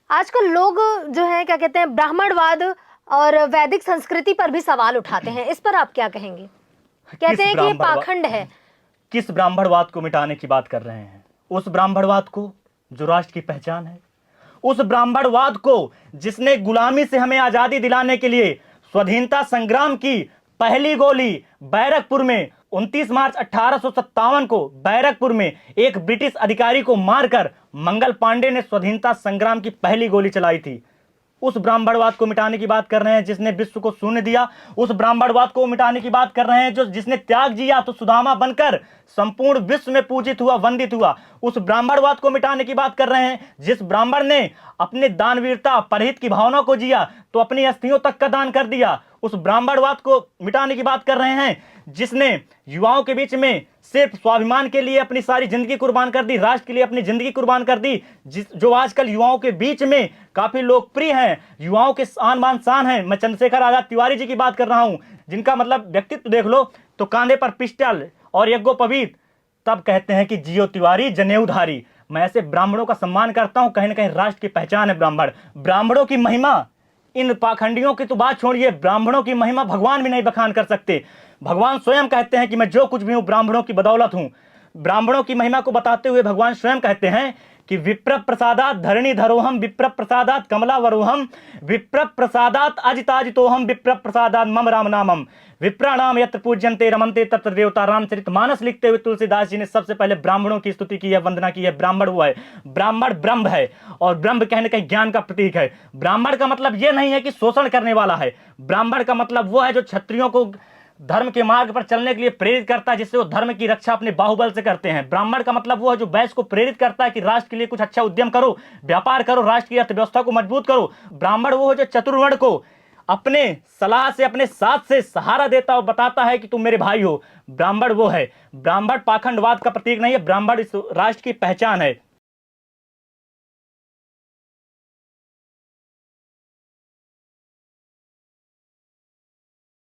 आजकल लोग जो है क्या कहते हैं, ब्राह्मणवाद और वैदिक संस्कृति पर भी सवाल उठाते हैं। इस पर आप क्या कहेंगे? कहते किस हैं कि ये ब्राह्मणवाद पाखंड है। किस ब्राह्मणवाद को मिटाने की बात कर रहे हैं? उस ब्राह्मणवाद को जो राष्ट्र की पहचान है, उस ब्राह्मणवाद को जिसने गुलामी से हमें आजादी दिलाने के लिए स्वाधीनता संग्राम की पहली गोली बैरकपुर में 29 मार्च 1857 को बैरकपुर में एक ब्रिटिश अधिकारी को मारकर मंगल पांडे ने स्वाधीनता संग्राम की पहली गोली चलाई थी। उस ब्राह्मणवाद को मिटाने की बात कर रहे हैं जिसने विश्व को शून्य दिया। उस ब्राह्मणवाद को मिटाने की बात कर रहे हैं जो जिसने त्याग जिया तो सुदामा बनकर संपूर्ण विश्व में पूजित हुआ, वंदित हुआ। उस ब्राह्मणवाद को मिटाने की बात कर रहे हैं जिस ब्राह्मण ने अपने दानवीरता परहित की भावना को जिया तो अपनी अस्थियों तक का दान कर दिया। उस ब्राह्मणवाद को मिटाने की बात कर रहे हैं जिसने युवाओं के बीच में सिर्फ स्वाभिमान के लिए अपनी सारी जिंदगी कुर्बान कर दी, राष्ट्र के लिए अपनी जिंदगी कुर्बान कर दी, जो आजकल युवाओं के बीच में काफी लोकप्रिय हैं, युवाओं के आन बान शान हैं। मैं चंद्रशेखर आजाद तिवारी जी की बात कर रहा हूं, जिनका मतलब व्यक्तित्व देख लो तो कांधे पर पिस्टल और यज्ञोपवीत, तब कहते हैं कि जियो तिवारी जनेऊधारी। मैं ऐसे ब्राह्मणों का सम्मान करता हूं, कहीं ना कहीं राष्ट्र की पहचान है ब्राह्मण। ब्राह्मणों की महिमा, इन पाखंडियों की तो बात छोड़िए, ब्राह्मणों की महिमा भगवान भी नहीं बखान कर सकते। भगवान स्वयं कहते हैं कि मैं जो कुछ भी हूं ब्राह्मणों की बदौलत हूं। ब्राह्मणों की महिमा को बताते हुए भगवान स्वयं कहते हैं कि विप्र प्रसादात धरणी धरोहम, विप्र प्रसादात कमला वरोहम, विप्र प्रसादात अजिताजितोहम, विप्र प्रसादात मम राम नामम, विप्राणाम यत्र पूज्यन्ते रमन्ते तत्र देवता। रामचरितमानस लिखते हुए तुलसीदास जी ने सबसे पहले ब्राह्मणों की स्तुति की है, वंदना की है। ब्राह्मण वो है, ब्राह्मण ब्रह्म है, और ब्रह्म कहीं ना कहीं ज्ञान का प्रतीक है। ब्राह्मण का मतलब यह नहीं है कि शोषण करने वाला है, ब्राह्मण का मतलब वो है जो क्षत्रियों को धर्म के मार्ग पर चलने के लिए प्रेरित करता है, जिससे वो धर्म की रक्षा अपने बाहुबल से करते हैं। ब्राह्मण का मतलब वो है जो वैश्य को प्रेरित करता है कि राष्ट्र के लिए कुछ अच्छा उद्यम करो, व्यापार करो, राष्ट्र की अर्थव्यवस्था को मजबूत करो। ब्राह्मण वो है जो चतुर्वर्ण को अपने सलाह से, अपने साथ से सहारा देता और बताता है कि तुम मेरे भाई हो। ब्राह्मण वो है। ब्राह्मण पाखंडवाद का प्रतीक नहीं है, ब्राह्मण इस राष्ट्र की पहचान है।